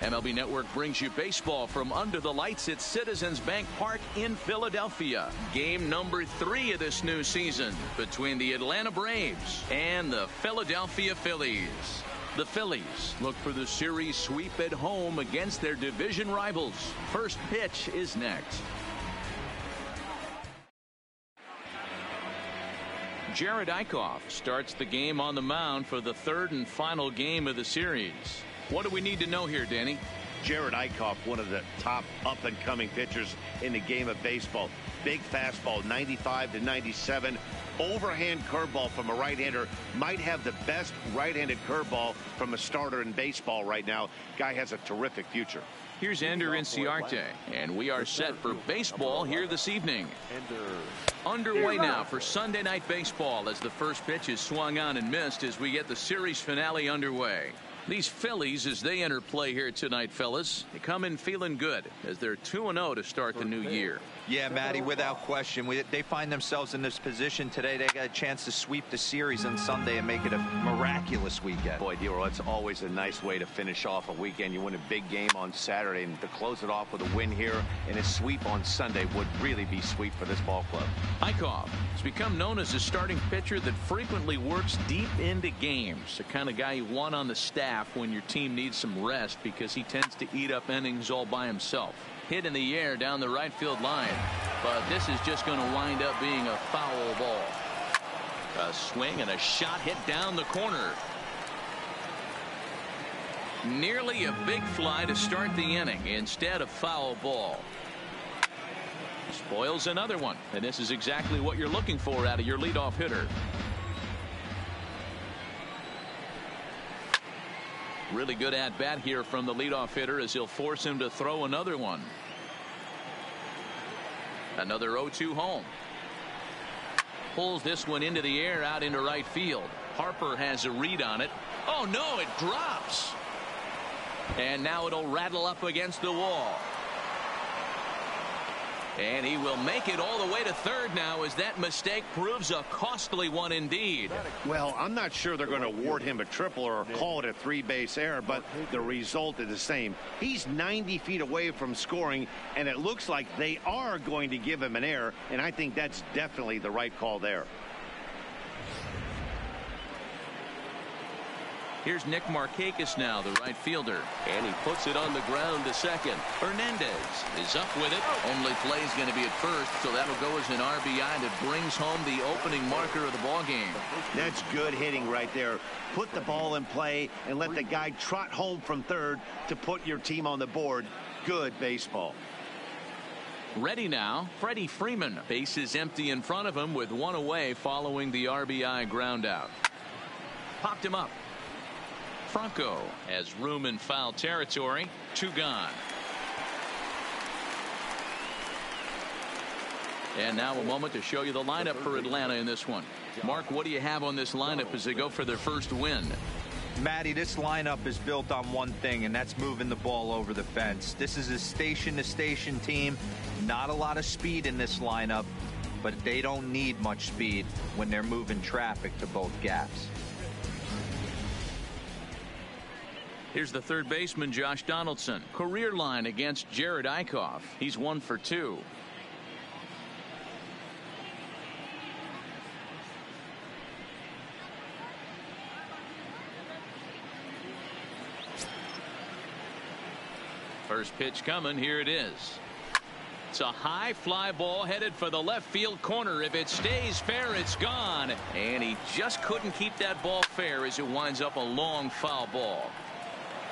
MLB Network brings you baseball from under the lights at Citizens Bank Park in Philadelphia. Game number 3 of this new season between the Atlanta Braves and the Philadelphia Phillies. The Phillies look for the series sweep at home against their division rivals. First pitch is next. Jared Eichhoff starts the game on the mound for the 3rd and final game of the series. What do we need to know here, Danny? Jared Eichhoff, one of the top up-and-coming pitchers in the game of baseball. Big fastball, 95 to 97. Overhand curveball from a right-hander. Might have the best right-handed curveball from a starter in baseball right now. Guy has a terrific future. Here's Ender Inciarte, and we are set for baseball here this evening. Underway now for Sunday Night Baseball as the first pitch is swung on and missed as we get the series finale underway. These Phillies, as they enter play here tonight, fellas, they come in feeling good as they're 2-0 to start the new year. Yeah, Matty, without question. They find themselves in this position today. They got a chance to sweep the series on Sunday and make it a miraculous weekend. Boy, D-Roll, it's always a nice way to finish off a weekend. You win a big game on Saturday, and to close it off with a win here and a sweep on Sunday would really be sweet for this ball club. Eichhoff has become known as a starting pitcher that frequently works deep into games. The kind of guy you want on the staff when your team needs some rest because he tends to eat up innings all by himself. Hit in the air down the right field line, but this is just going to wind up being a foul ball. A swing and a shot hit down the corner. Nearly a big fly to start the inning instead of foul ball. Spoils another one, and this is exactly what you're looking for out of your leadoff hitter. Really good at bat here from the leadoff hitter as he'll force him to throw another one. Another 0-2 home. Pulls this one into the air out into right field. Harper has a read on it. Oh no, it drops. And now it'll rattle up against the wall. And he will make it all the way to third now as that mistake proves a costly one indeed. Well, I'm not sure they're going to award him a triple or call it a 3-base error, but the result is the same. He's 90 feet away from scoring, and it looks like they are going to give him an error, and I think that's definitely the right call there. Here's Nick Markakis now, the right fielder, and he puts it on the ground to second. Hernandez is up with it. Only play is going to be at first, so that'll go as an RBI that brings home the opening marker of the ball game. That's good hitting right there. Put the ball in play and let the guy trot home from third to put your team on the board. Good baseball. Ready now, Freddie Freeman. Base is empty in front of him with one away following the RBI ground out. Popped him up. Franco has room in foul territory. 2 gone. And now a moment to show you the lineup for Atlanta in this one. Mark, what do you have on this lineup as they go for their first win? Matty, this lineup is built on one thing, and that's moving the ball over the fence. This is a station-to-station team. Not a lot of speed in this lineup, but they don't need much speed when they're moving traffic to both gaps. Here's the third baseman, Josh Donaldson. Career line against Jared Eichhoff. He's 1 for 2. First pitch coming. Here it is. It's a high fly ball headed for the left field corner. If it stays fair, it's gone. And he just couldn't keep that ball fair as it winds up a long foul ball.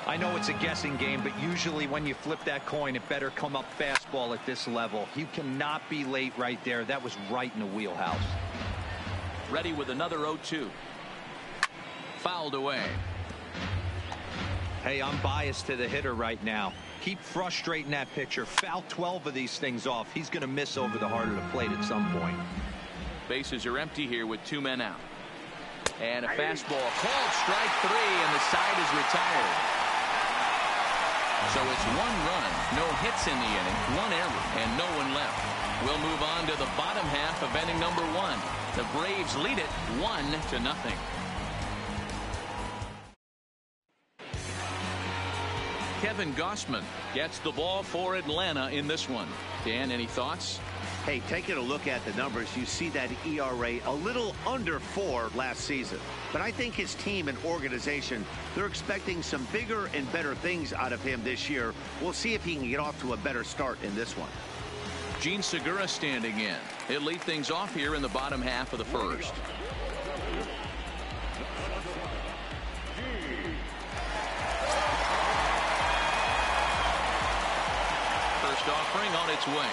I know it's a guessing game, but usually when you flip that coin, it better come up fastball at this level. You cannot be late right there. That was right in the wheelhouse. Ready with another 0-2. Fouled away. Hey, I'm biased to the hitter right now. Keep frustrating that pitcher. Foul 12 of these things off. He's going to miss over the heart of the plate at some point. Bases are empty here with 2 men out. And a fastball called strike 3, and the side is retired. So it's 1 run, no hits in the inning, 1 error, and no one left. We'll move on to the bottom half of inning number 1. The Braves lead it 1-0. Kevin Gausman gets the ball for Atlanta in this one. Dan, any thoughts? Hey, taking a look at the numbers, you see that ERA a little under 4 last season. But I think his team and organization, they're expecting some bigger and better things out of him this year. We'll see if he can get off to a better start in this one. Gene Segura standing in. He'll lead things off here in the bottom half of the first. First offering on its way.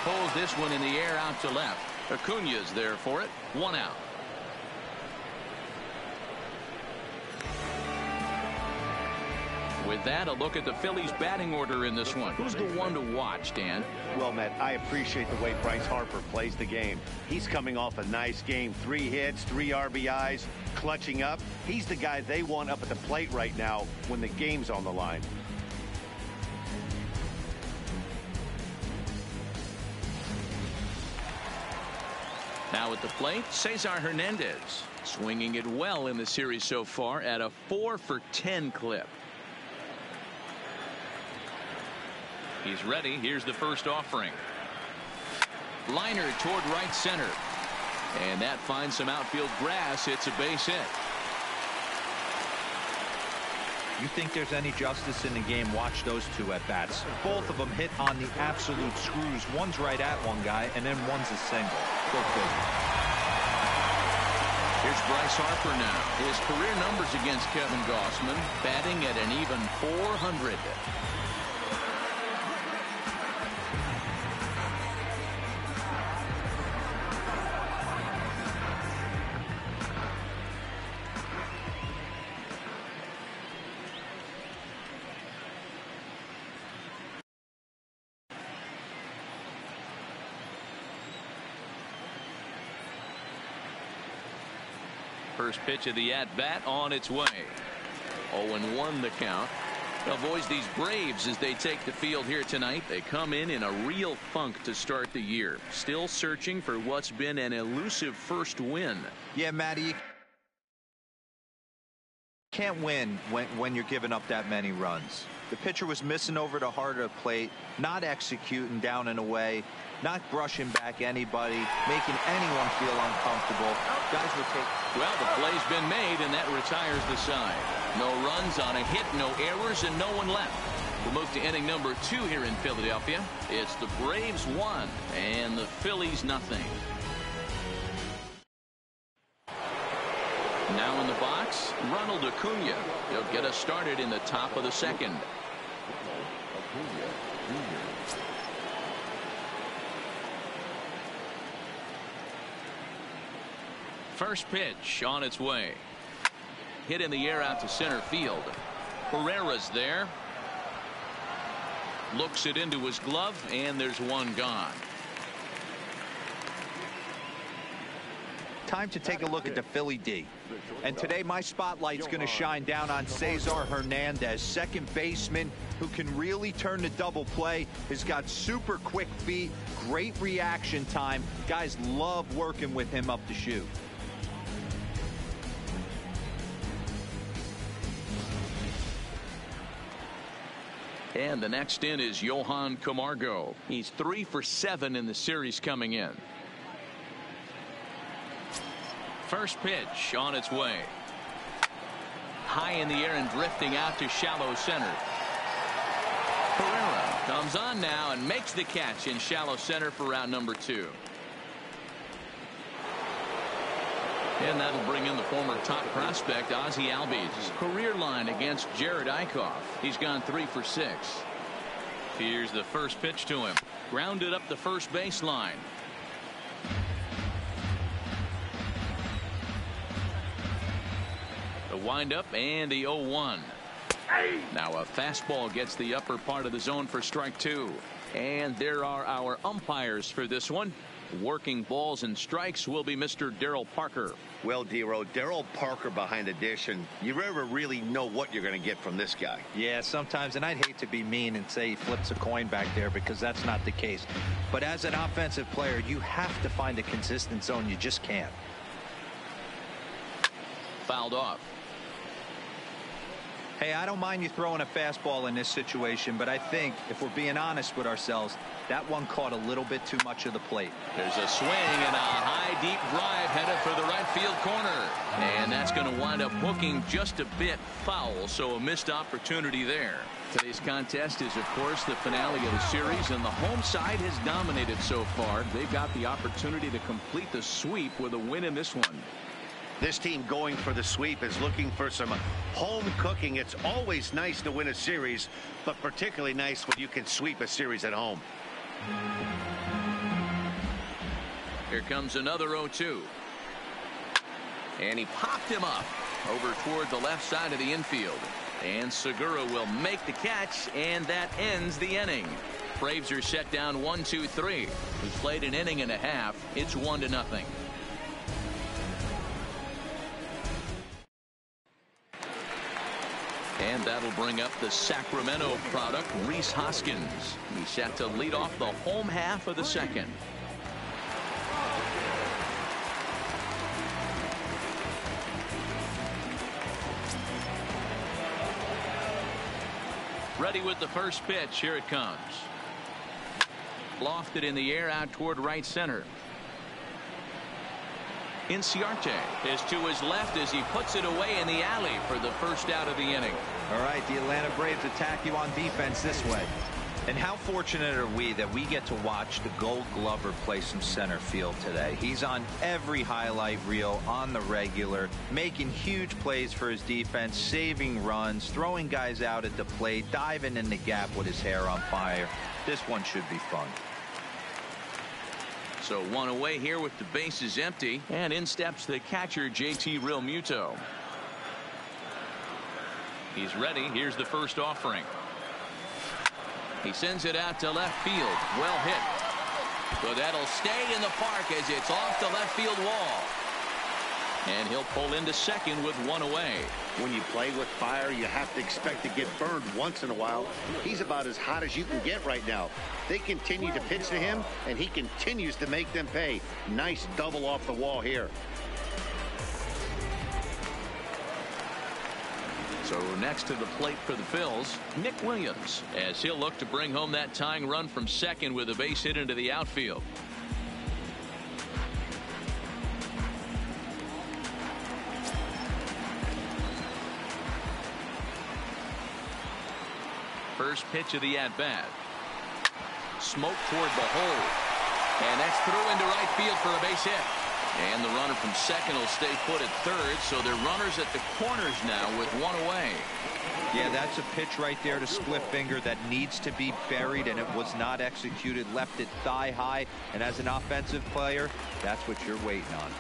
Pulls this one in the air out to left. Acuna's there for it. 1 out. With that, a look at the Phillies batting order in this one. Who's the one to watch, Dan? Well, Matt, I appreciate the way Bryce Harper plays the game. He's coming off a nice game. 3 hits, 3 RBIs, clutching up. He's the guy they want up at the plate right now when the game's on the line. Now at the plate, Cesar Hernandez. Swinging it well in the series so far at a 4-for-10 clip. He's ready. Here's the first offering. Liner toward right center. And that finds some outfield grass. It's a base hit. You think there's any justice in the game? Watch those 2 at bats. Both of them hit on the absolute screws. One's right at one guy, and then one's a single. Go figure. Here's Bryce Harper now. His career numbers against Kevin Gausman, batting at an even .400. First pitch of the at-bat on its way. 0-1 the count. Avoids these Braves as they take the field here tonight. They come in a real funk to start the year. Still searching for what's been an elusive first win. Yeah, Matty, you can't win when you're giving up that many runs. The pitcher was missing over the heart of the plate, not executing down and away, not brushing back anybody, making anyone feel uncomfortable. Guys were taking... Well, the play's been made, and that retires the side. No runs on a hit, no errors, and no one left. We'll move to inning number 2 here in Philadelphia. It's the Braves 1 and the Phillies nothing. Now in the box, Ronald Acuna. He'll get us started in the top of the second. First pitch on its way. Hit in the air out to center field. Herrera's there. Looks it into his glove, and there's one gone. Time to take a look at the Philly D. And today my spotlight's going to shine down on Cesar Hernandez, second baseman who can really turn the double play. Has got super quick feet, great reaction time. Guys love working with him up the chute. And the next in is Johan Camargo. He's 3 for 7 in the series coming in. First pitch on its way. High in the air and drifting out to shallow center. Herrera comes on now and makes the catch in shallow center for round number 2. And that'll bring in the former top prospect Ozzie Albies' career line against Jared Eichhoff. He's gone 3 for 6. Here's the first pitch to him. Grounded up the first baseline. The windup and the 0-1. Now a fastball gets the upper part of the zone for strike 2. And there are our umpires for this one. Working balls and strikes will be Mr. Darryl Parker. Well, D-Row, Darryl Parker behind the dish, and you never really know what you're going to get from this guy. Yeah, sometimes, and I'd hate to be mean and say he flips a coin back there because that's not the case. But as an offensive player, you have to find a consistent zone. You just can't. Fouled off. Hey, I don't mind you throwing a fastball in this situation, but I think if we're being honest with ourselves, that one caught a little bit too much of the plate. There's a swing and a high deep drive headed for the right field corner, and that's going to wind up hooking just a bit foul, so a missed opportunity there. Today's contest is, of course, the finale of the series, and the home side has dominated so far. They've got the opportunity to complete the sweep with a win in this one. This team going for the sweep is looking for some home cooking. It's always nice to win a series, but particularly nice when you can sweep a series at home. Here comes another 0-2. And he popped him up over toward the left side of the infield. And Segura will make the catch, and that ends the inning. Braves are set down 1-2-3. He's played an inning and a half. It's 1-0. And that'll bring up the Sacramento product, Rhys Hoskins. He's set to lead off the home half of the second. Ready with the first pitch. Here it comes. Lofted in the air out toward right center. Inciarte is to his left as he puts it away in the alley for the first out of the inning. All right, the Atlanta Braves attack you on defense this way. And how fortunate are we that we get to watch the Gold Glover play some center field today. He's on every highlight reel on the regular, making huge plays for his defense, saving runs, throwing guys out at the plate, diving in the gap with his hair on fire. This one should be fun. So one away here with the bases empty, and in steps the catcher JT Realmuto. He's ready. Here's the first offering. He sends it out to left field. Well hit. So that'll stay in the park as it's off the left field wall. And he'll pull into second with one away. When you play with fire, you have to expect to get burned once in a while. He's about as hot as you can get right now. They continue to pitch to him, and he continues to make them pay. Nice double off the wall here. So next to the plate for the Phils, Nick Williams, as he'll look to bring home that tying run from second with a base hit into the outfield. First pitch of the at-bat. Smoke toward the hole. And that's through into right field for a base hit. And the runner from second will stay put at third, so they're runners at the corners now with one away. Yeah, that's a pitch right there to split finger that needs to be buried, and it was not executed. Left it thigh high, and as an offensive player, that's what you're waiting on.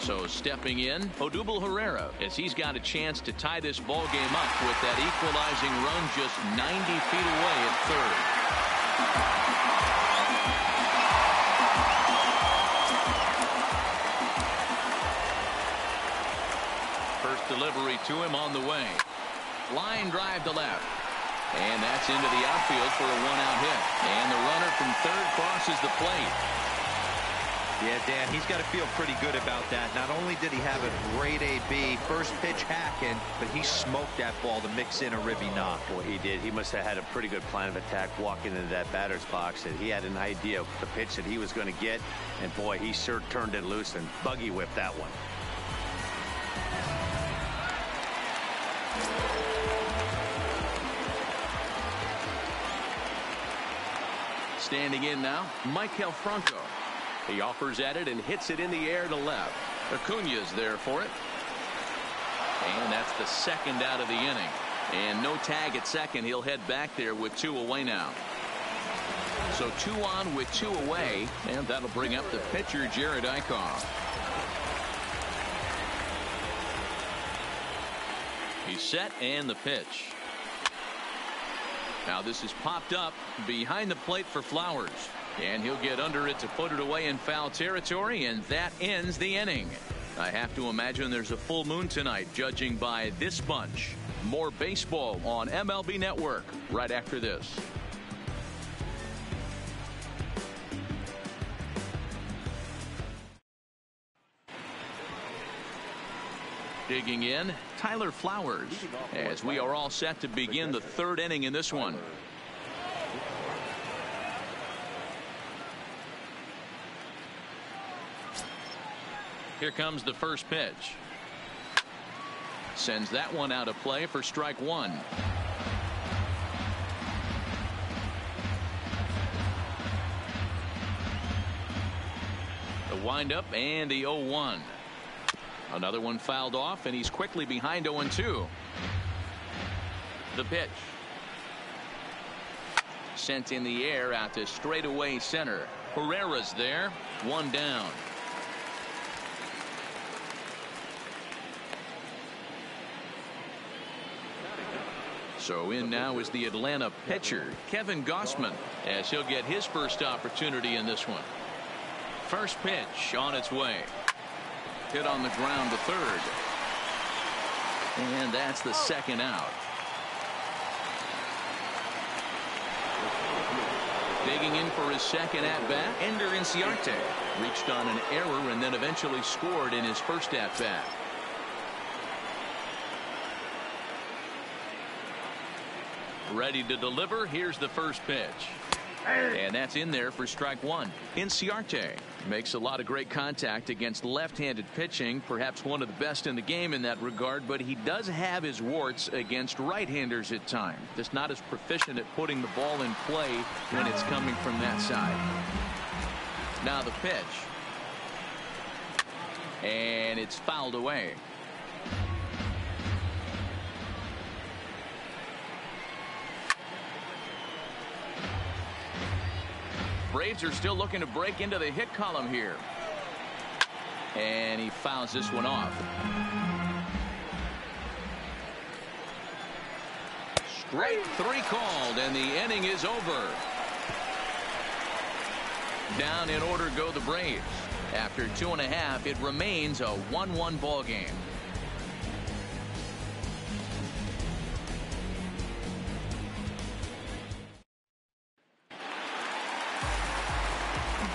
So stepping in, Odubel Herrera, as he's got a chance to tie this ball game up with that equalizing run just 90 feet away at third. First delivery to him on the way. Line drive to left. And that's into the outfield for a one-out hit. And the runner from third crosses the plate. Yeah, Dan, he's got to feel pretty good about that. Not only did he have a great AB, first pitch hacking, but he smoked that ball to mix in a ribby knock. Well, he did. He must have had a pretty good plan of attack walking into that batter's box, and he had an idea of the pitch that he was going to get, and boy, he sure turned it loose and buggy whipped that one. Standing in now, Maikel Franco. He offers at it and hits it in the air to left. Acuna's there for it. And that's the second out of the inning. And no tag at second. He'll head back there with two away now. So two on with two away. And that'll bring up the pitcher, Jared Eichhoff. He's set and the pitch. Now this is popped up behind the plate for Flowers. And he'll get under it to put it away in foul territory, and that ends the inning. I have to imagine there's a full moon tonight, judging by this bunch. More baseball on MLB Network right after this. Digging in, Tyler Flowers, as we are all set to begin the third inning in this one. Here comes the first pitch. Sends that one out of play for strike one. The windup and the 0-1. Another one fouled off, and he's quickly behind 0-2. The pitch. Sent in the air out to straightaway center. Herrera's there. One down. So in now is the Atlanta pitcher, Kevin Gausman, as he'll get his first opportunity in this one. First pitch on its way. Hit on the ground to third. And that's the second out. Digging in for his second at-bat, Ender Inciarte. Reached on an error and then eventually scored in his first at-bat. Ready to deliver. Here's the first pitch. And that's in there for strike one. Inciarte makes a lot of great contact against left-handed pitching, perhaps one of the best in the game in that regard, but he does have his warts against right-handers at times. Just not as proficient at putting the ball in play when it's coming from that side. Now the pitch. And it's fouled away. Braves are still looking to break into the hit column here. And he fouls this one off. Strike three called, and the inning is over. Down in order go the Braves. After 2.5, it remains a 1-1 ball game.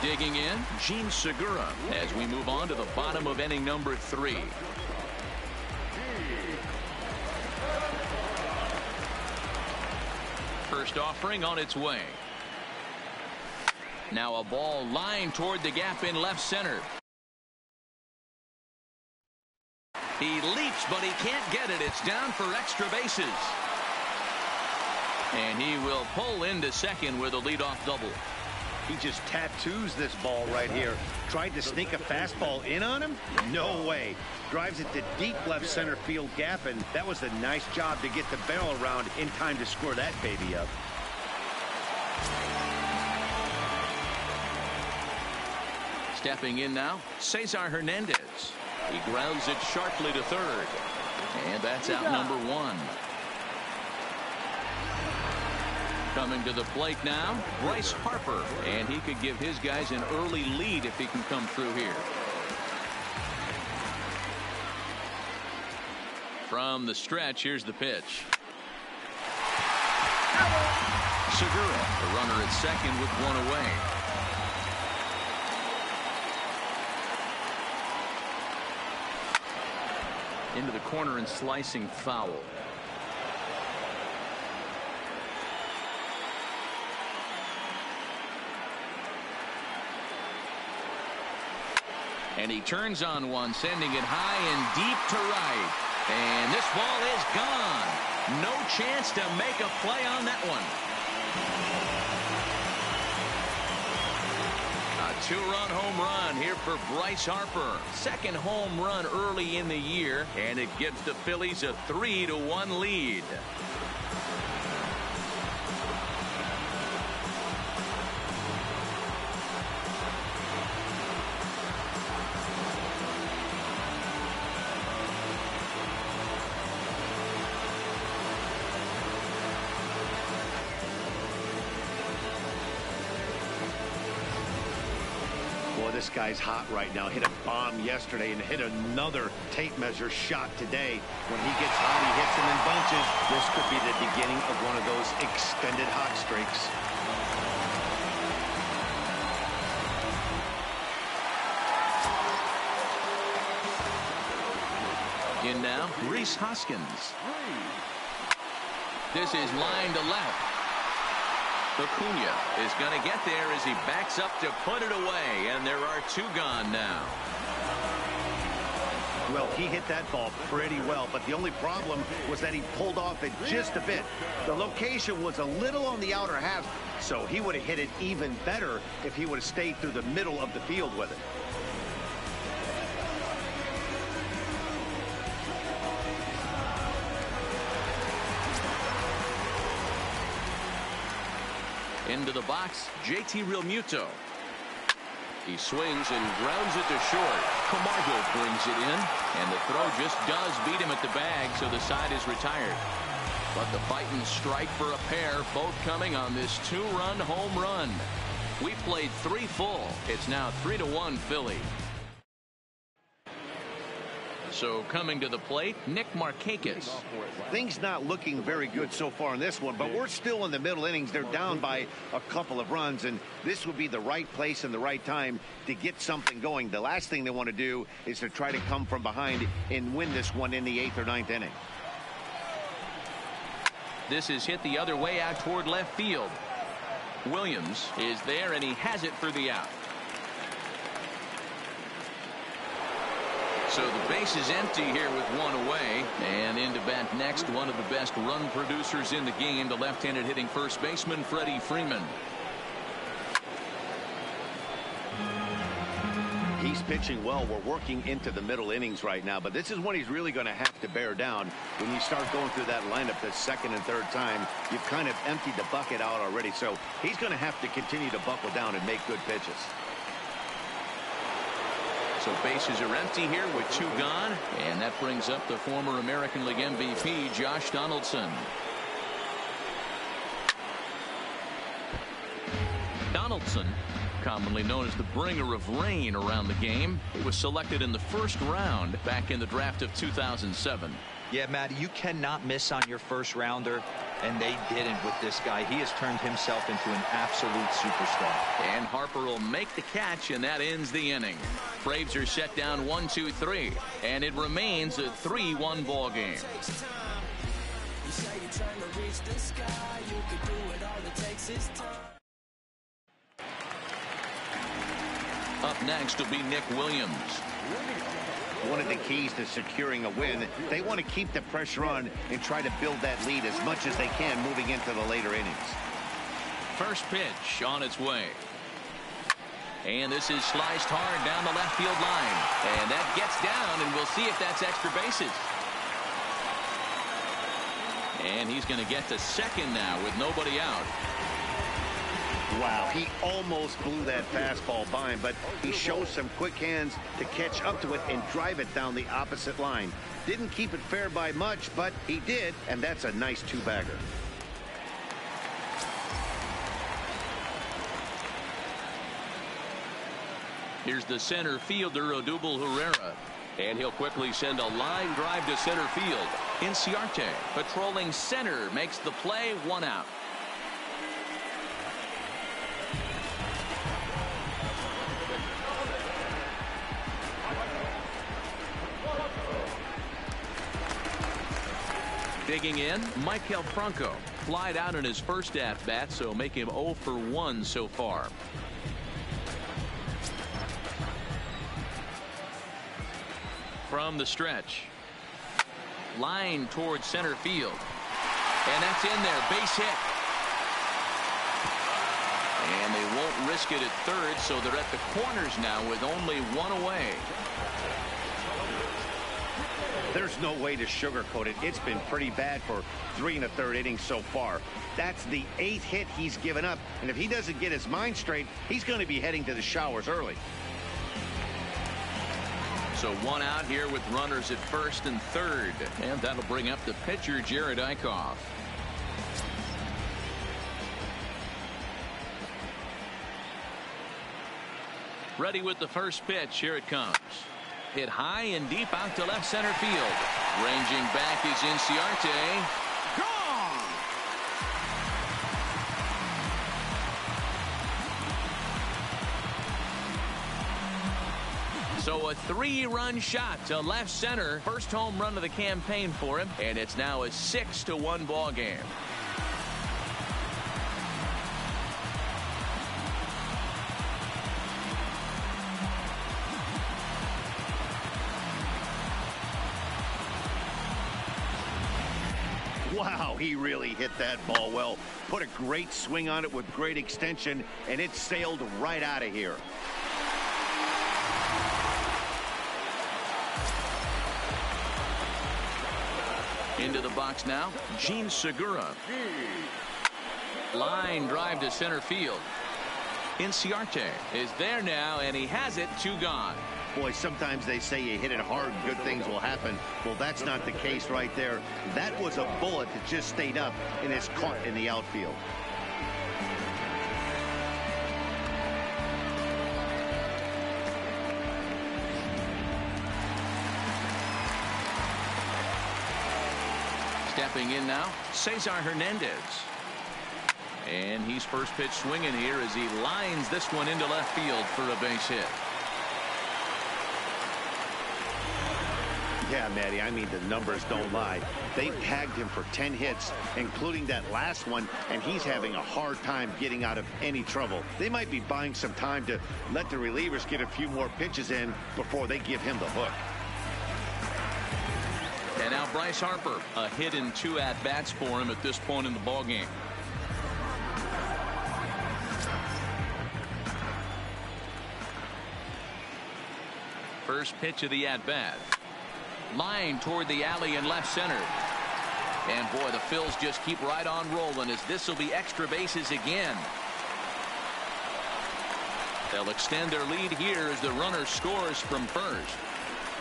Digging in, Gene Segura, as we move on to the bottom of inning number 3. First offering on its way. Now a ball lined toward the gap in left center. He leaps, but he can't get it. It's down for extra bases. And he will pull into second with a leadoff double. He just tattoos this ball right here. Tried to sneak a fastball in on him? No way. Drives it to deep left center field gap, and that was a nice job to get the barrel around in time to score that baby up. Stepping in now, Cesar Hernandez. He grounds it sharply to third. And that's out number 1. Coming to the plate now, Bryce Harper, and he could give his guys an early lead if he can come through here. From the stretch, here's the pitch. Segura, the runner at second with one away. Into the corner and slicing foul. And he turns on one, sending it high and deep to right. And this ball is gone. No chance to make a play on that one. A 2-run home run here for Bryce Harper. Second home run early in the year, and it gives the Phillies a 3-1 lead. This guy's hot right now. Hit a bomb yesterday and hit another tape measure shot today. When he gets hot, he hits them in bunches. This could be the beginning of one of those extended hot streaks. in now, Rhys Hoskins. This is line to left. Acuna is going to get there as he backs up to put it away, and there are 2 gone now. Well, he hit that ball pretty well, but the only problem was that he pulled off it just a bit. The location was a little on the outer half, so he would have hit it even better if he would have stayed through the middle of the field with it. Into the box, JT Realmuto. He swings and grounds it to short. Camargo brings it in, and the throw just does beat him at the bag, so the side is retired. But the fighting strike for a pair, both coming on this 2-run home run. We played 3 full. It's now 3-1 Philly. So coming to the plate, Nick Markakis. Things not looking very good so far in this one, but we're still in the middle innings. They're down by a couple of runs, and this would be the right place and the right time to get something going. The last thing they want to do is to try to come from behind and win this one in the 8th or 9th inning. This is hit the other way out toward left field. Williams is there, and he has it for the out. So the base is empty here with 1 away, and into bat next, one of the best run producers in the game, the left-handed hitting first baseman Freddie Freeman. He's pitching well. We're working into the middle innings right now, but this is when he's really going to have to bear down. When you start going through that lineup the second and third time, you've kind of emptied the bucket out already, so he's going to have to continue to buckle down and make good pitches. So bases are empty here with 2 gone, and that brings up the former American League MVP Josh Donaldson. Donaldson, commonly known as the bringer of rain around the game, he was selected in the 1st round back in the draft of 2007. Yeah, Matt, you cannot miss on your first rounder, and they didn't with this guy. He has turned himself into an absolute superstar. And Harper will make the catch, and that ends the inning. Braves are set down 1-2-3, and it remains a 3-1 ball game. Up next will be Nick Williams. One of the keys to securing a win, they want to keep the pressure on and try to build that lead as much as they can moving into the later innings. First pitch on its way. And this is sliced hard down the left field line. And that gets down, and we'll see if that's extra bases. And he's going to get to second now with nobody out. Wow, he almost blew that fastball by him, but he shows some quick hands to catch up to it and drive it down the opposite line. Didn't keep it fair by much, but he did, and that's a nice 2-bagger. Here's the center fielder, Odubel Herrera. And he'll quickly send a line drive to center field. Inciarte, patrolling center, makes the play, 1 out. Digging in, Maikel Franco. Flied out in his first at-bat, so make him 0 for 1 so far. From the stretch. Line towards center field. And that's in there, base hit. And they won't risk it at third, so they're at the corners now with only 1 away. There's no way to sugarcoat it. It's been pretty bad for 3 1/3 innings so far. That's the 8th hit he's given up, and if he doesn't get his mind straight, he's going to be heading to the showers early. So 1 out here with runners at first and third, and that'll bring up the pitcher Jared Eichhoff. Ready with the first pitch. Here it comes. Hit high and deep out to left center field. Ranging back is Inciarte. Gone! So a 3-run shot to left center. First home run of the campaign for him, and it's now a 6-1 ball game. Wow, he really hit that ball well. Put a great swing on it with great extension, and it sailed right out of here. Into the box now, Gene Segura. Line drive to center field. Inciarte is there now, and he has it. 2 gone. Boy, sometimes they say you hit it hard, good things will happen. Well, that's not the case right there. That was a bullet that just stayed up and is caught in the outfield. Stepping in now, Cesar Hernandez. And he's first pitch swinging here as he lines this one into left field for a base hit. Yeah, Matty, I mean, the numbers don't lie. They tagged him for 10 hits, including that last one, and he's having a hard time getting out of any trouble. They might be buying some time to let the relievers get a few more pitches in before they give him the hook. And now Bryce Harper, a hit in 2 at-bats for him at this point in the ballgame. First pitch of the at-bat. Line toward the alley in left center. And boy, the Phils just keep right on rolling as this will be extra bases again. They'll extend their lead here as the runner scores from first.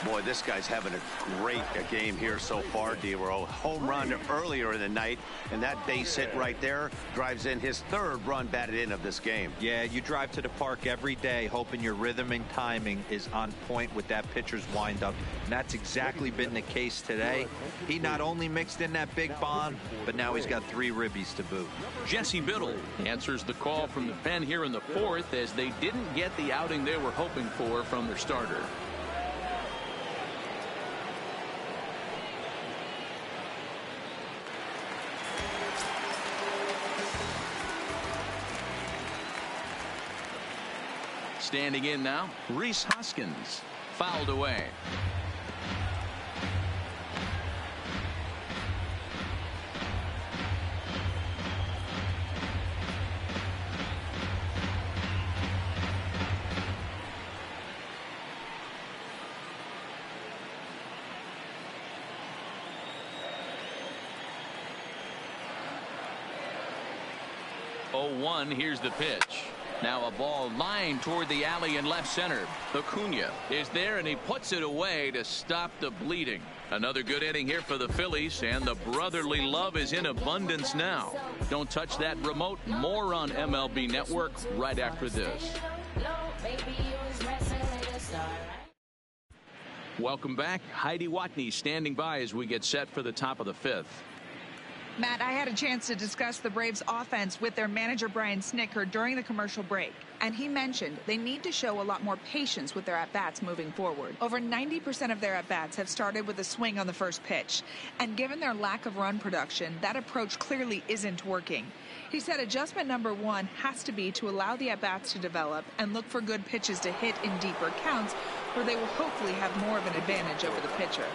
Boy, this guy's having a great game here so far, D-Row. Home run earlier in the night, and that base hit right there drives in his 3rd run batted in of this game. Yeah, you drive to the park every day hoping your rhythm and timing is on point with that pitcher's windup, and that's exactly been the case today. He not only mixed in that big bomb, but now he's got 3 ribbies to boot. Jesse Biddle answers the call from the pen here in the 4th as they didn't get the outing they were hoping for from their starter. Standing in now, Rhys Hoskins. Fouled away. Oh, 1, here's the pitch. Now a ball lined toward the alley in left center. Acuna is there, and he puts it away to stop the bleeding. Another good inning here for the Phillies, and the brotherly love is in abundance now. Don't touch that remote. More on MLB Network right after this. Welcome back. Heidi Watney standing by as we get set for the top of the 5th. Matt, I had a chance to discuss the Braves offense with their manager Brian Snitker during the commercial break, and he mentioned they need to show a lot more patience with their at-bats moving forward. Over 90% of their at-bats have started with a swing on the first pitch, and given their lack of run production, that approach clearly isn't working. He said adjustment number 1 has to be to allow the at-bats to develop and look for good pitches to hit in deeper counts where they will hopefully have more of an advantage over the pitcher.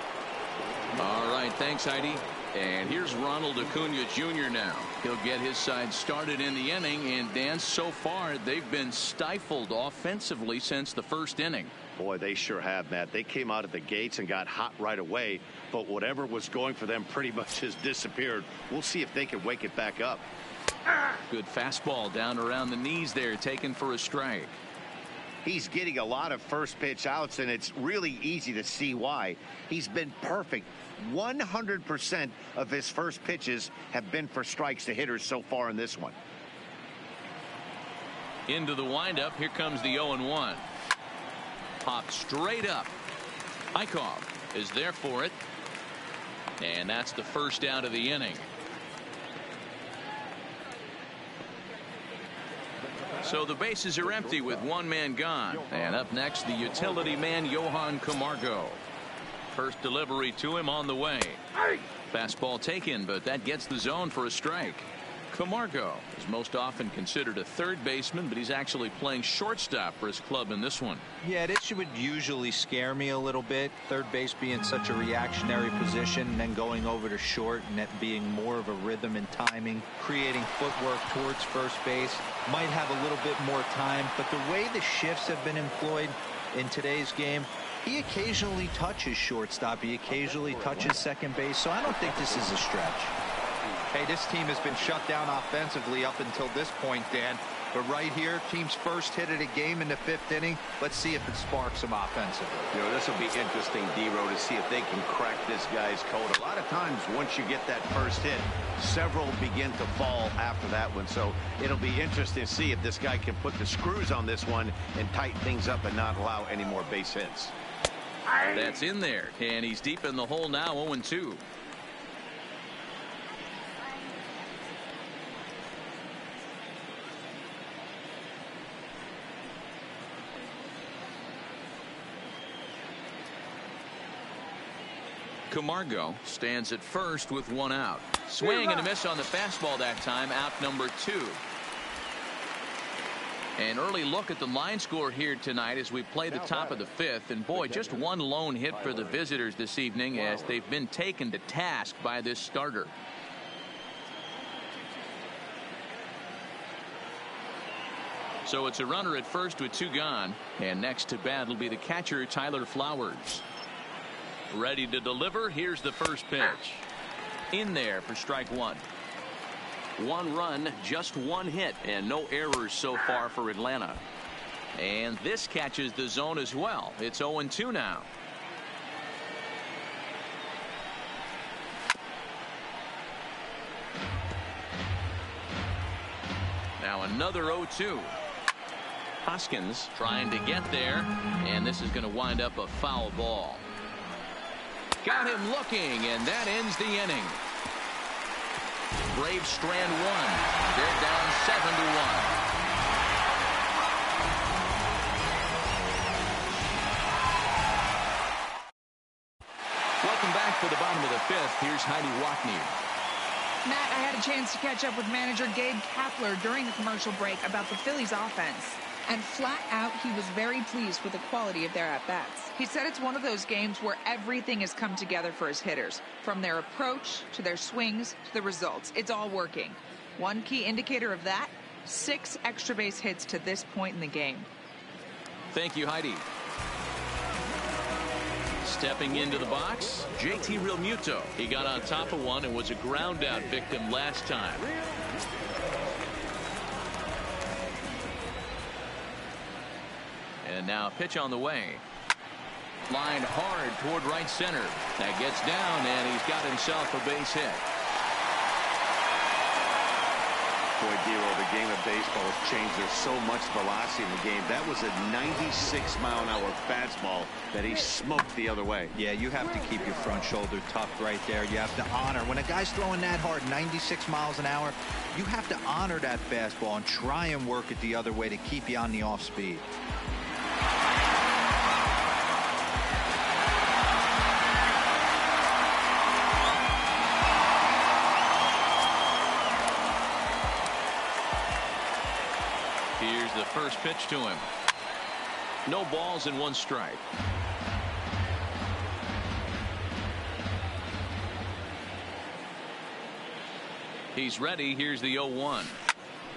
All right, thanks, Heidi. And here's Ronald Acuna Jr. now. He'll get his side started in the inning, and Dan, so far they've been stifled offensively since the first inning. Boy, they sure have, Matt. They came out of the gates and got hot right away, but whatever was going for them pretty much has disappeared. We'll see if they can wake it back up. Good fastball down around the knees there, taken for a strike. He's getting a lot of first pitch outs, and it's really easy to see why. He's been perfect. 100% of his first pitches have been for strikes to hitters so far in this one. Into the windup. Here comes the 0-1. Popped straight up. Eichhoff is there for it. And that's the first out of the inning. So the bases are empty with one man gone. And up next, the utility man, Johan Camargo. First delivery to him on the way. Fastball taken, but that gets the zone for a strike. Camargo is most often considered a third baseman, but he's actually playing shortstop for his club in this one. Yeah, this would usually scare me a little bit. Third base being such a reactionary position, and then going over to short and that being more of a rhythm and timing, creating footwork towards first base. Might have a little bit more time, but the way the shifts have been employed in today's game, he occasionally touches shortstop, he occasionally touches second base, so I don't think this is a stretch. Hey, this team has been shut down offensively up until this point, Dan. But right here, team's first hit of the game in the 5th inning. Let's see if it sparks some offensively. You know, this will be interesting, D-Row, to see if they can crack this guy's code. A lot of times, once you get that first hit, several begin to fall after that one. So it'll be interesting to see if this guy can put the screws on this one and tighten things up and not allow any more base hits. That's in there, and he's deep in the hole now, 0-2. Camargo stands at first with one out. Swing and a miss on the fastball that time. Out number 2. An early look at the line score here tonight as we play the top of the 5th. And boy, just one lone hit for the visitors this evening as they've been taken to task by this starter. So it's a runner at first with 2 gone. And next to bat will be the catcher, Tyler Flowers. Ready to deliver. Here's the first pitch. In there for strike 1. 1 run, just 1 hit, and no errors so far for Atlanta. And this catches the zone as well. It's 0-2 now. Now another 0-2. Hoskins trying to get there, and this is going to wind up a foul ball. Got him looking, and that ends the inning. Braves strand 1. They're down 7-1. Welcome back for the bottom of the 5th. Here's Heidi Watney. Matt, I had a chance to catch up with manager Gabe Kapler during the commercial break about the Phillies offense. And flat out, he was very pleased with the quality of their at-bats. He said it's one of those games where everything has come together for his hitters. From their approach, to their swings, to the results. It's all working. One key indicator of that, 6 extra base hits to this point in the game. Thank you, Heidi. Stepping into the box, JT Realmuto. He got on top of one and was a ground-out victim last time. And now a pitch on the way. Lined hard toward right center. That gets down, and he's got himself a base hit. Boy, Dero, the game of baseball has changed. There's so much velocity in the game. That was a 96-mile-an-hour fastball that he smoked the other way. Yeah, you have to keep your front shoulder tucked right there. You have to honor. When a guy's throwing that hard, 96 miles an hour, you have to honor that fastball and try and work it the other way to keep you on the off speed. Here's the first pitch to him. No balls and 1 strike. He's ready. Here's the 0-1.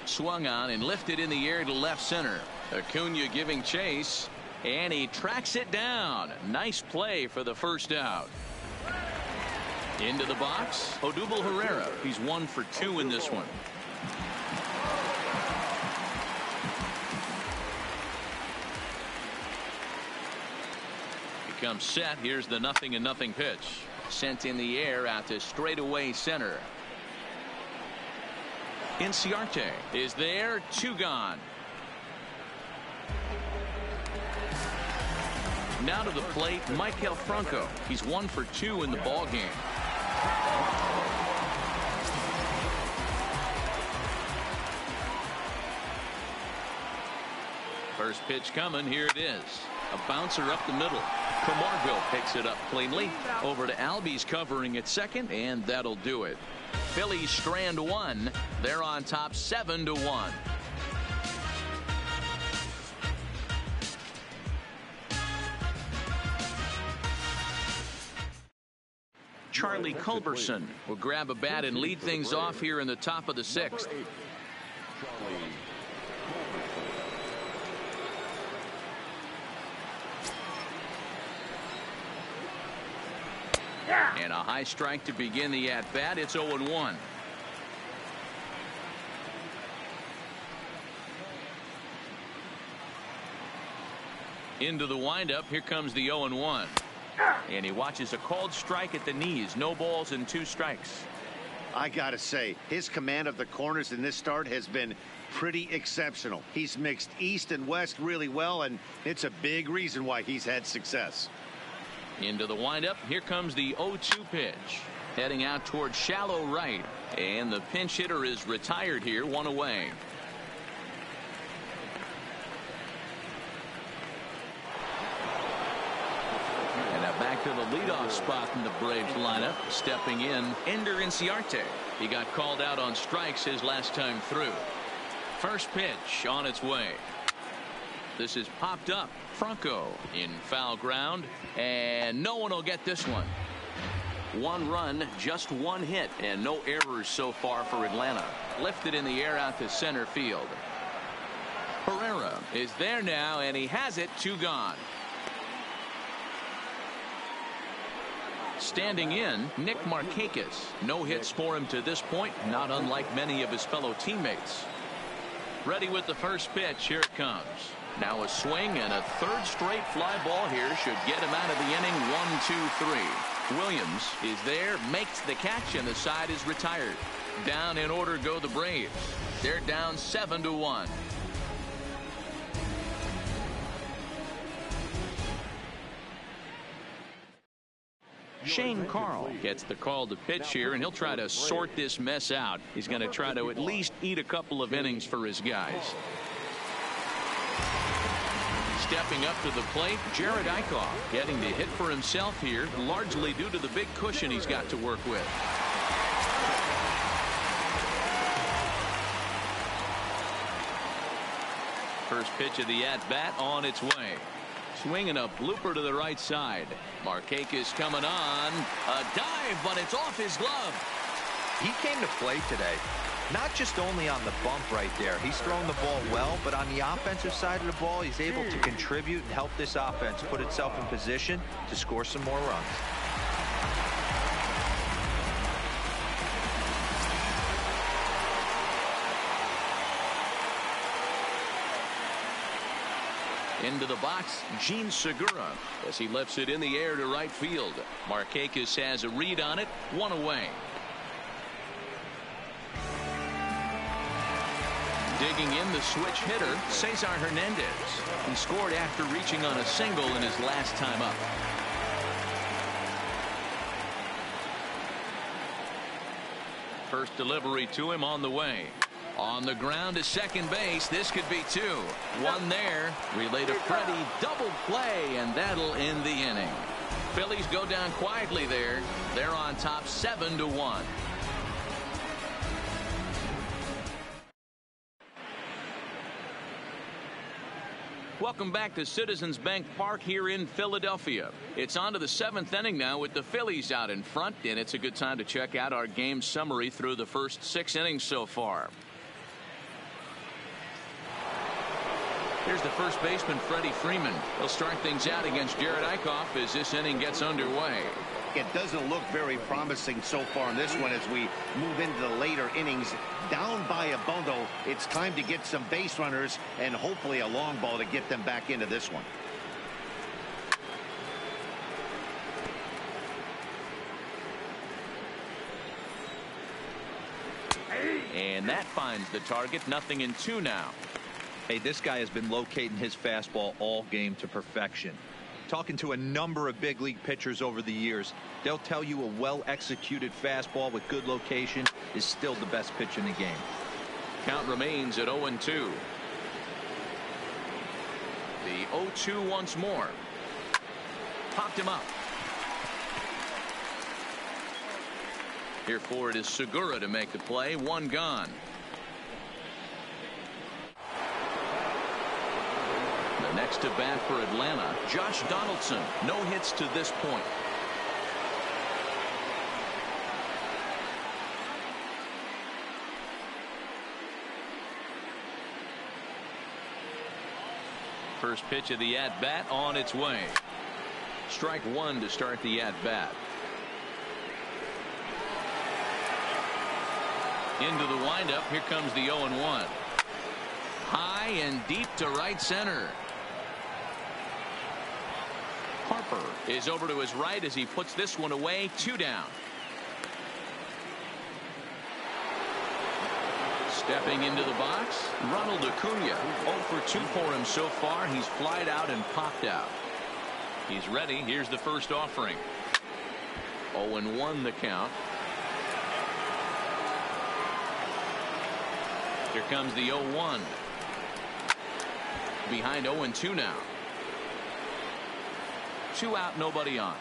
Swung on and lifted in the air to left center. Acuna giving chase, and he tracks it down. Nice play for the first out. Into the box, Odubel Herrera. He's 1 for 2 in this one. Comes set. Here's the 0-0 pitch. Sent in the air out to straightaway center. Inciarte is there. 2 gone. Now to the plate, Maikel Franco. He's 1 for 2 in the ball game. First pitch coming. Here it is. A bouncer up the middle. Camargo picks it up cleanly. Over to Albies covering at second, and that'll do it. Phillies strand one. They're on top 7-1. Charlie Culberson will grab a bat and lead things off here in the top of the sixth. And a high strike to begin the at-bat. It's 0-1. Into the windup. Here comes the 0-1. And he watches a called strike at the knees. No balls and 2 strikes. I gotta say, his command of the corners in this start has been pretty exceptional. He's mixed east and west really well, and it's a big reason why he's had success. Into the windup. Here comes the 0-2 pitch. Heading out towards shallow right. And the pinch hitter is retired here. 1 away. Back to the leadoff spot in the Braves lineup. Stepping in, Ender Inciarte. He got called out on strikes his last time through. First pitch on its way. This is popped up. Franco in foul ground, and no one will get this one. 1 run, just 1 hit, and no errors so far for Atlanta. Lifted in the air out to center field. Herrera is there now, and he has it. 2 gone. Standing in, Nick Markakis. No hits for him to this point, not unlike many of his fellow teammates. Ready with the first pitch. Here it comes. Now a swing and a 3rd straight fly ball here should get him out of the inning. 1-2-3. Williams is there, makes the catch, and the side is retired. Down in order go the Braves. They're down 7-1. Shane Carl gets the call to pitch here, and he'll try to sort this mess out. He's going to try to at least eat a couple of innings for his guys. Stepping up to the plate, Jared Eichhoff getting the hit for himself here, largely due to the big cushion he's got to work with. First pitch of the at-bat on its way. Swinging a blooper to the right side. Markakis coming on. A dive, but it's off his glove. He came to play today. Not just only on the bump right there. He's thrown the ball well, but on the offensive side of the ball, he's able to contribute and help this offense put itself in position to score some more runs. Into the box, Gene Segura, as he lifts it in the air to right field. Markakis has a read on it. 1 away. Digging in the switch hitter, Cesar Hernandez. He scored after reaching on a single in his last time up. First delivery to him on the way. On the ground to second base. This could be 2. 1 there. Relay to Freddie. Double play, and that'll end the inning. Phillies go down quietly there. They're on top 7-1. Welcome back to Citizens Bank Park here in Philadelphia. It's on to the 7th inning now with the Phillies out in front, and it's a good time to check out our game summary through the first 6 innings so far. Here's the first baseman, Freddie Freeman. He'll start things out against Jared Eichhoff as this inning gets underway. It doesn't look very promising so far in this one as we move into the later innings. Down by a bundle, it's time to get some base runners and hopefully a long ball to get them back into this one. And that finds the target. 0-2 now. Hey, this guy has been locating his fastball all game to perfection. Talking to a number of big league pitchers over the years, they'll tell you a well-executed fastball with good location is still the best pitch in the game. Count remains at 0-2. The 0-2 once more. Popped him up. Here for it is Segura to make the play. One gone. The next to bat for Atlanta, Josh Donaldson. No hits to this point. First pitch of the at-bat on its way. Strike one to start the at-bat. Into the windup. Here comes the 0-1. High and deep to right center. Harper is over to his right as he puts this one away. 2 down. Stepping into the box, Ronald Acuna. 0 for 2 for him so far. He's flied out and popped out. He's ready. Here's the first offering. 0-1 the count. Here comes the 0-1. Behind 0-2 now. 2 out, nobody on.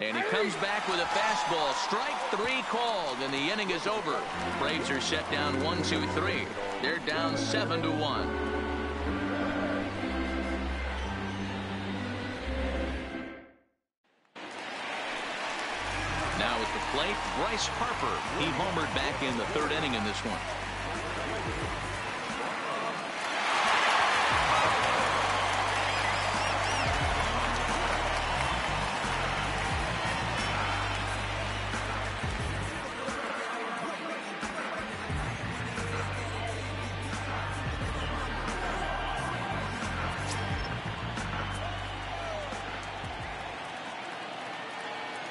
And he comes back with a fastball. Strike 3 called, and the inning is over. Braves are set down 1-2-3. They're down 7-1. Now at the plate, Bryce Harper. He homered back in the 3rd inning in this one.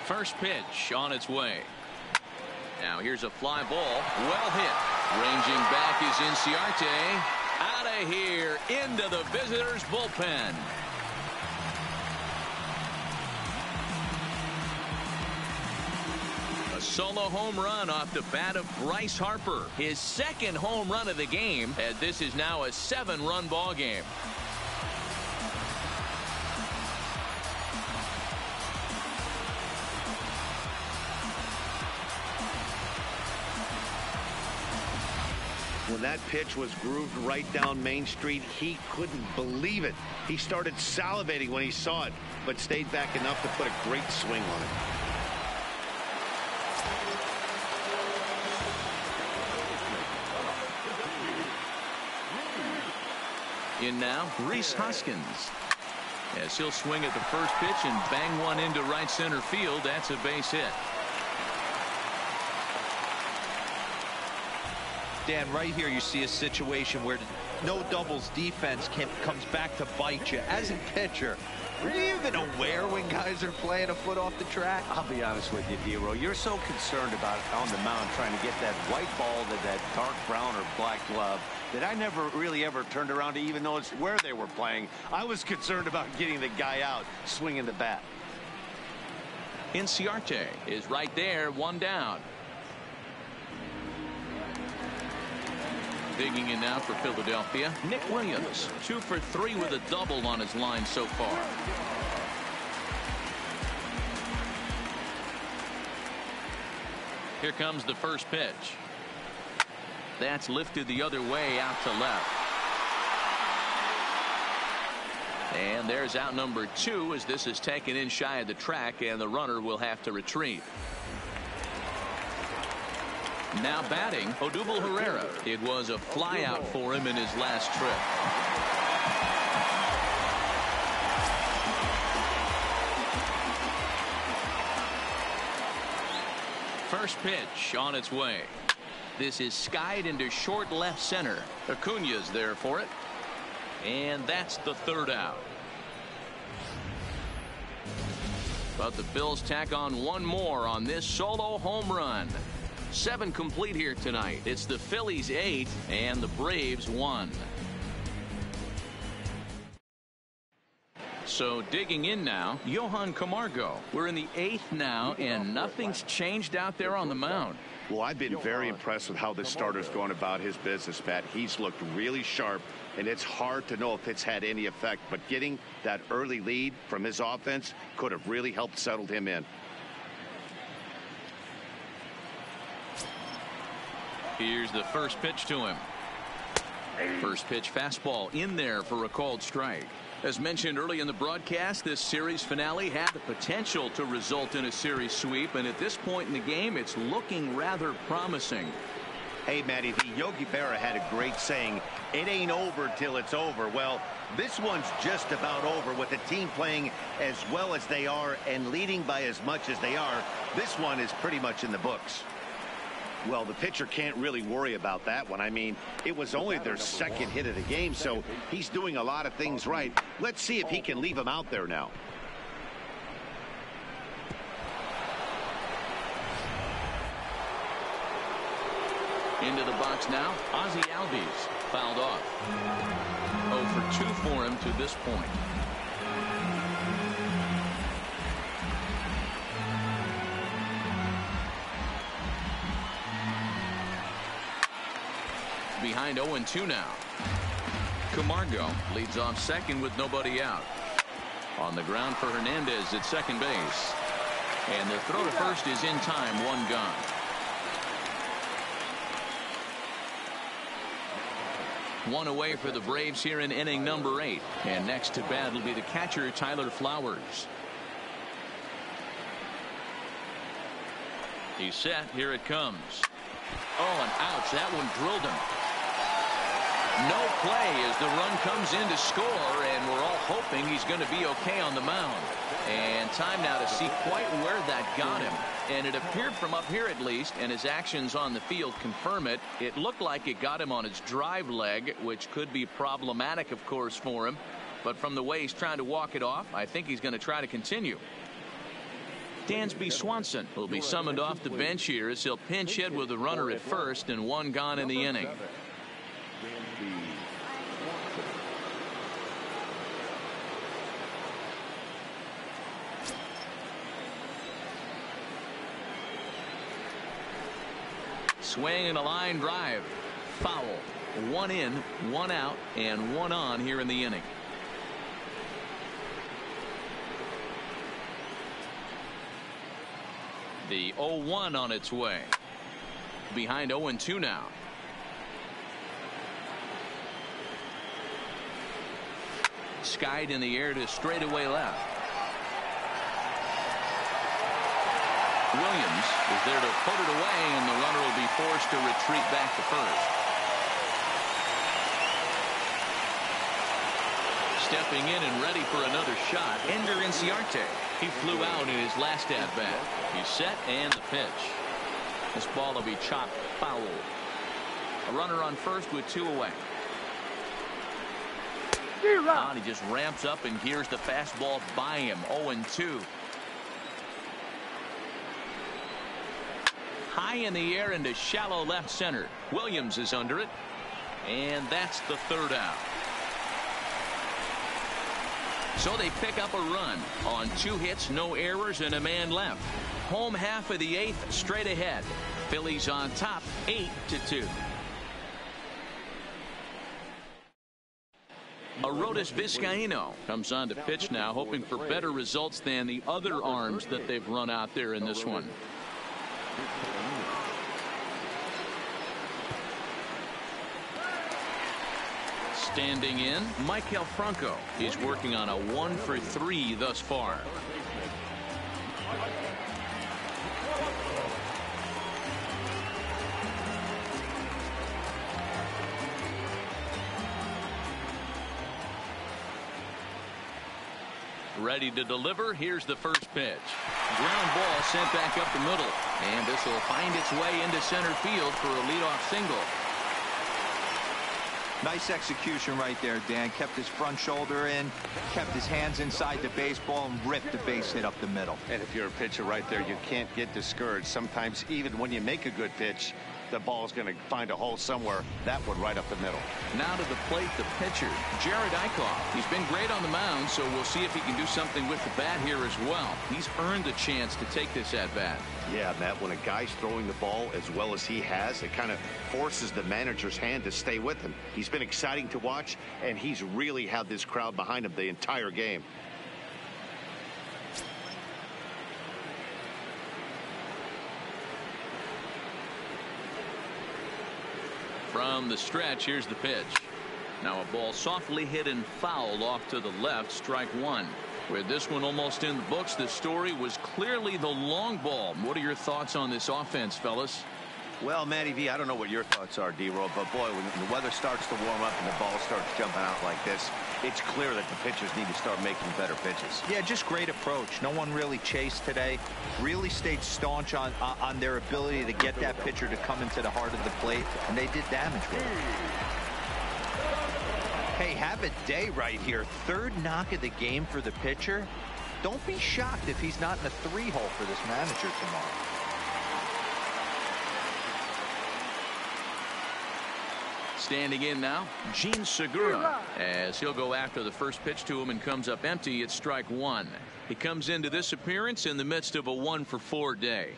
First pitch on its way. Now here's a fly ball. Well hit. Ranging back is Inciarte. Out of here into the visitors' bullpen. A solo home run off the bat of Bryce Harper. His 2nd home run of the game, as this is now a 7-run ball game. When that pitch was grooved right down Main Street, he couldn't believe it. He started salivating when he saw it, but stayed back enough to put a great swing on it. In now, Rhys Hoskins. As he'll swing at the first pitch and bang one into right center field. That's a base hit. Dan, right here you see a situation where no doubles defense comes back to bite you. As a pitcher, are you even aware when guys are playing a foot off the track? I'll be honest with you, D-Row. You're so concerned about on the mound trying to get that white ball to that dark brown or black glove that I never really ever turned around to even notice where they were playing. I was concerned about getting the guy out swinging the bat. Inciarte is right there. 1 down. Digging in now for Philadelphia, Nick Williams. 2 for 3 with a double on his line so far. Here comes the first pitch. That's lifted the other way out to left. And there's out number 2 as this is taken in shy of the track, and the runner will have to retreat. Now batting, Odubel Herrera. It was a flyout for him in his last trip. First pitch on its way. This is skied into short left center. Acuna's there for it. And that's the 3rd out. But the Phils tack on 1 more on this solo home run. 7 complete here tonight. It's the Phillies 8 and the Braves 1. So digging in now, Johan Camargo. We're in the 8th now, and nothing's changed out there on the mound. Well, I've been very impressed with how this starter's going about his business, Pat. He's looked really sharp, and it's hard to know if it's had any effect. But getting that early lead from his offense could have really helped settle him in. Here's the first pitch to him. First pitch fastball in there for a called strike. As mentioned early in the broadcast, this series finale had the potential to result in a series sweep, and at this point in the game, it's looking rather promising. Hey, Matty, the Yogi Berra had a great saying, it ain't over till it's over. Well, this one's just about over with the team playing as well as they are and leading by as much as they are. This one is pretty much in the books. Well, the pitcher can't really worry about that one. I mean, it was only their second hit of the game, so he's doing a lot of things right. Let's see if he can leave him out there now. Into the box now, Ozzie Albies fouled off. 0 for 2 for him to this point. Behind 0-2 now. Camargo leads off second with nobody out. On the ground for Hernandez at second base. And the throw to first is in time, 1 gone. One away for the Braves here in inning number 8. And next to bat will be the catcher, Tyler Flowers. He's set. Here it comes. Oh, and ouch. That one drilled him. No play as the run comes in to score, and we're all hoping he's going to be okay on the mound. And time now to see quite where that got him. And it appeared from up here at least, and his actions on the field confirm it. It looked like it got him on his drive leg, which could be problematic, of course, for him. But from the way he's trying to walk it off, I think he's going to try to continue. Dansby Swanson will be summoned off the bench here as he'll pinch hit with a runner at first and 1 gone in the inning. Swing and a line drive. Foul. 1 in, 1 out, and 1 on here in the inning. The 0-1 on its way. Behind 0-2 now. Skied in the air to straightaway left. Williams is there to put it away, and the runner will be forced to retreat back to first. Stepping in and ready for another shot, Ender Inciarte. He flew out in his last at-bat. He's set and the pitch. This ball will be chopped foul. A runner on first with 2 away. And he just ramps up and hears the fastball by him. 0-2. High in the air into shallow left center. Williams is under it. And that's the 3rd out. So they pick up a run on 2 hits, no errors, and a man left. Home half of the 8th, straight ahead. Phillies on top, 8-2. Arodys Vizcaíno comes on to pitch now, hoping for better results than the other arms that they've run out there in this one. Standing in, Maikel Franco is working on a 1 for 3 thus far. Ready to deliver. Here's the first pitch. Ground ball sent back up the middle, and this will find its way into center field for a leadoff single. Nice execution right there, Dan. Kept his front shoulder in, kept his hands inside the baseball, and ripped the base hit up the middle. And if you're a pitcher right there, you can't get discouraged. Sometimes even when you make a good pitch, the ball's going to find a hole somewhere. That one right up the middle. Now to the plate, the pitcher, Jared Eichhoff. He's been great on the mound, so we'll see if he can do something with the bat here as well. He's earned a chance to take this at bat. Yeah, Matt, when a guy's throwing the ball as well as he has, it kind of forces the manager's hand to stay with him. He's been exciting to watch, and he's really had this crowd behind him the entire game. From the stretch, here's the pitch. Now a ball softly hit and fouled off to the left, strike one. With this one almost in the books, the story was clearly the long ball. What are your thoughts on this offense, fellas? Well, Matty V, I don't know what your thoughts are, D-Roll, but boy, when the weather starts to warm up and the ball starts jumping out like this, it's clear that the pitchers need to start making better pitches. Yeah, just great approach. No one really chased today. Really stayed staunch on their ability to get that pitcher to come into the heart of the plate, and they did damage with it. Hey, have a day right here. Third knock of the game for the pitcher. Don't be shocked if he's not in a 3-hole for this manager tomorrow. Standing in now, Gene Segura, as he'll go after the first pitch to him and comes up empty. It's strike one. He comes into this appearance in the midst of a 1-for-4 day.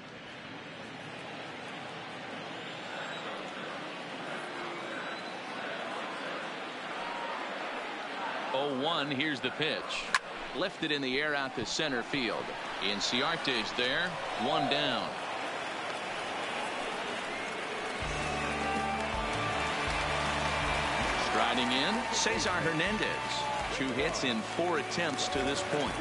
0-1. Here's the pitch. Lifted in the air out to center field. Inciarte's there. One down. Striding in, Cesar Hernandez. 2 hits in 4 attempts to this point.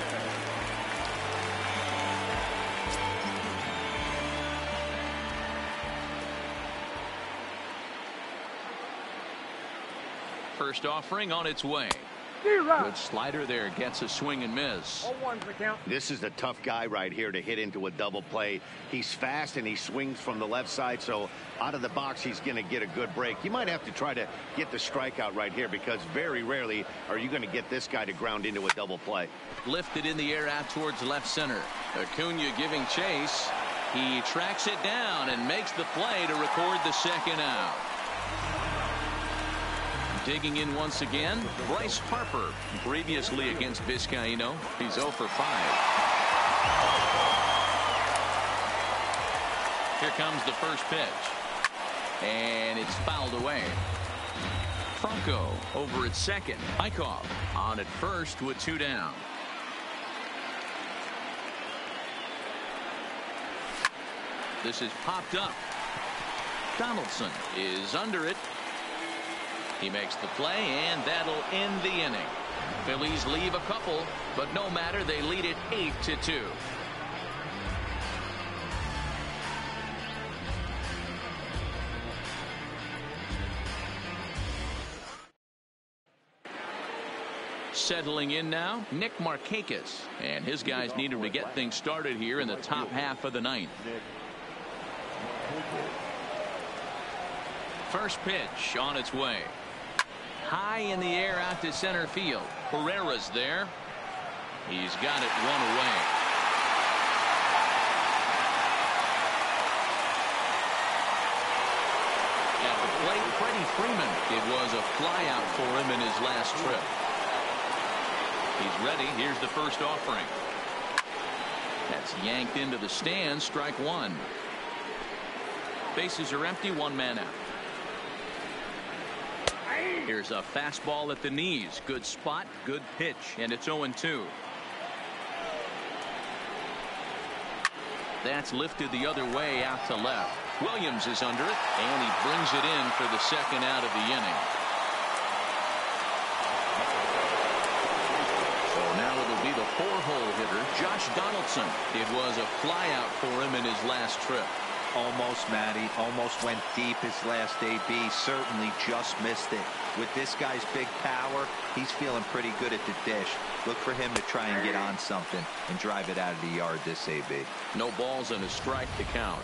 First offering on its way. Good slider there, gets a swing and miss. This is a tough guy right here to hit into a double play. He's fast and he swings from the left side, so out of the box he's going to get a good break. You might have to try to get the strikeout right here, because very rarely are you going to get this guy to ground into a double play. Lifted in the air out towards left center. Acuna giving chase. He tracks it down and makes the play to record the second out. Digging in once again, Bryce Harper. Previously against Vizcaíno, he's 0 for 5. Here comes the first pitch. And it's fouled away. Franco over at second. Eichhoff on at first with 2 down. This is popped up. Donaldson is under it. He makes the play, and that'll end the inning. Phillies leave a couple, but no matter, they lead it 8-2. Settling in now, Nick Markakis, and his guys need him to get things started here in the top half of the ninth. First pitch on its way. High in the air out to center field. Herrera's there. He's got it one away. At the plate, Freddie Freeman. It was a flyout for him in his last trip. He's ready. Here's the first offering. That's yanked into the stands. Strike one. Bases are empty. 1 man out. Here's a fastball at the knees. Good spot, good pitch, and it's 0-2. That's lifted the other way out to left. Williams is under it, and he brings it in for the second out of the inning. So now it'll be the 4-hole hitter, Josh Donaldson. It was a flyout for him in his last trip. Almost, Matty. Almost went deep his last AB. Certainly just missed it. With this guy's big power, he's feeling pretty good at the dish. Look for him to try and get on something and drive it out of the yard this AB. No balls and a strike to count.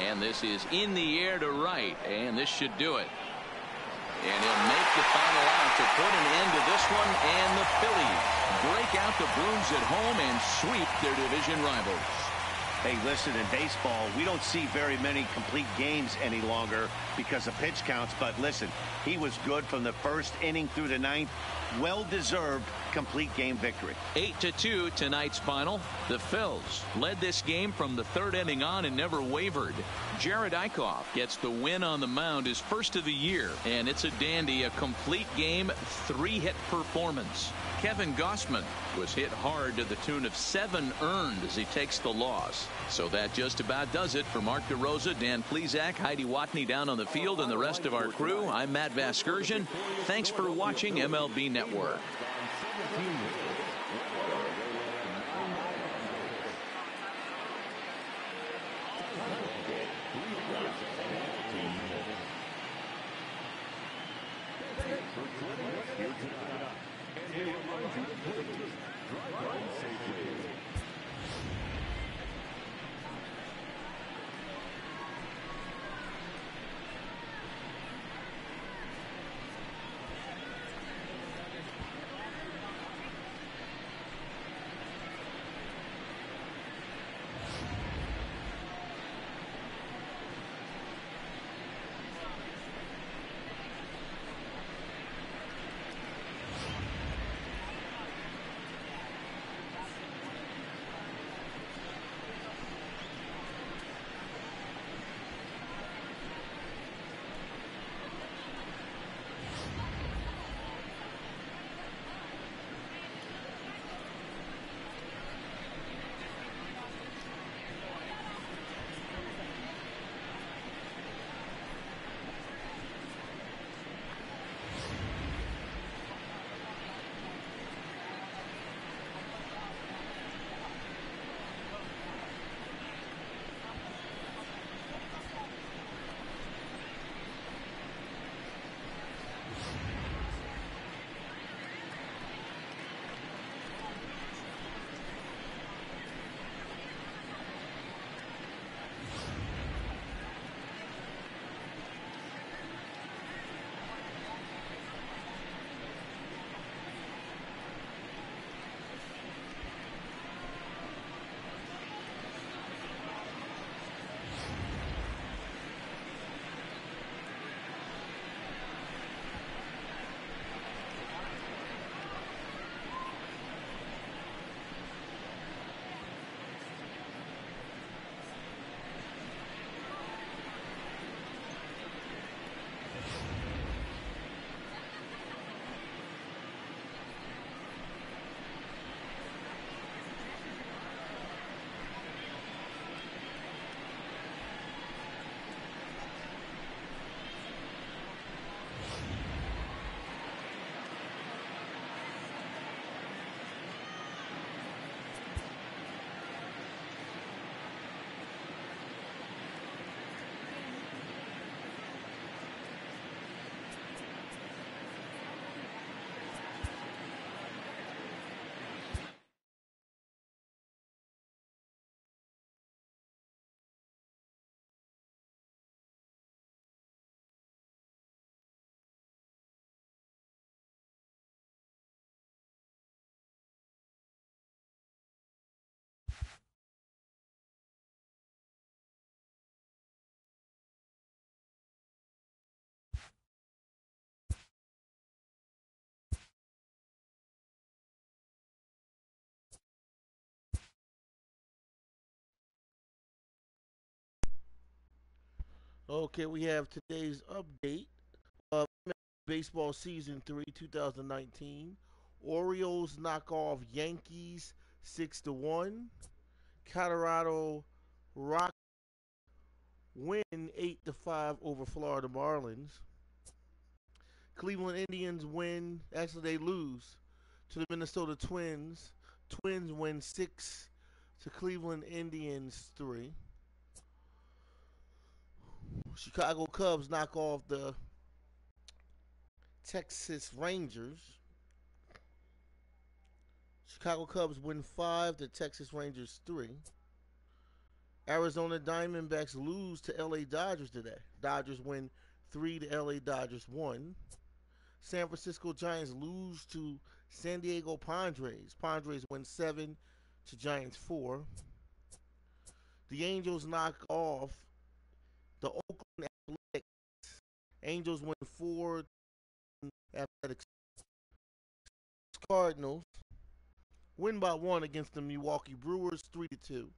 And this is in the air to right, and this should do it. And he'll make the final out to put an end to this one, and the Phillies break out the brooms at home and sweep their division rivals. Hey, listen, in baseball, we don't see very many complete games any longer because of pitch counts. But listen, he was good from the first inning through the ninth. Well-deserved complete game victory. 8-2 tonight's final. The Phils led this game from the third inning on and never wavered. Jared Eichhoff gets the win on the mound, his first of the year, and it's a dandy, a complete game, 3-hit performance. Kevin Gossman was hit hard to the tune of 7 earned as he takes the loss. So that just about does it for Mark DeRosa, Dan Plesac, Heidi Watney down on the field, and the rest of our crew. I'm Matt Vasgersian. Thanks for watching MLB Network. Okay, we have today's update of baseball season 3, 2019. Orioles knock off Yankees 6-1. Colorado Rock win 8-5 over Florida Marlins. Cleveland Indians win, actually they lose to the Minnesota Twins. Twins win 6 to Cleveland Indians 3. Chicago Cubs knock off the Texas Rangers. Chicago Cubs win 5 to Texas Rangers 3. Arizona Diamondbacks lose to LA Dodgers today. Dodgers win 3 to LA Dodgers 1. San Francisco Giants lose to San Diego Padres. Padres win 7 to Giants 4. The Angels knock off the Oakland Athletics. Angels win 4 to Athletics. Cardinals win by 1 against the Milwaukee Brewers 3 to 2.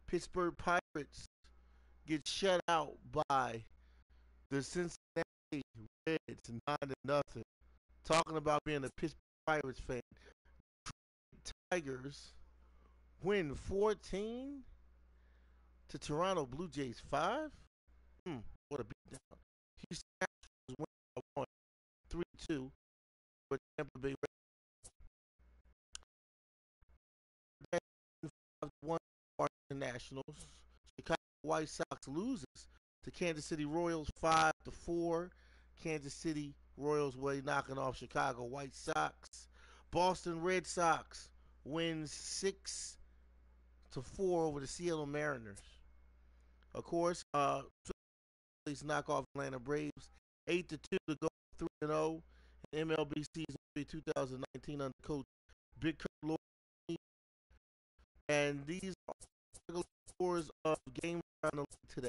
Pittsburgh Pirates get shut out by the Cincinnati Reds 9 to nothing. Talking about being a Pittsburgh Pirates fan. Tigers win 14 to Toronto Blue Jays 5. What a beatdown. Houston Astros win by 1, 3-2 for Tampa Bay Rays. 5-1 Washington Nationals. Chicago White Sox loses to Kansas City Royals 5-4. Kansas City Royals way knocking off Chicago White Sox. Boston Red Sox wins 6-4 over the Seattle Mariners. Of course, Phillies knock off Atlanta Braves 8-2 to go 3-0 in MLB season 3 2019 under coach Big Kurt Lloyd. And these are the scores of games around the league today.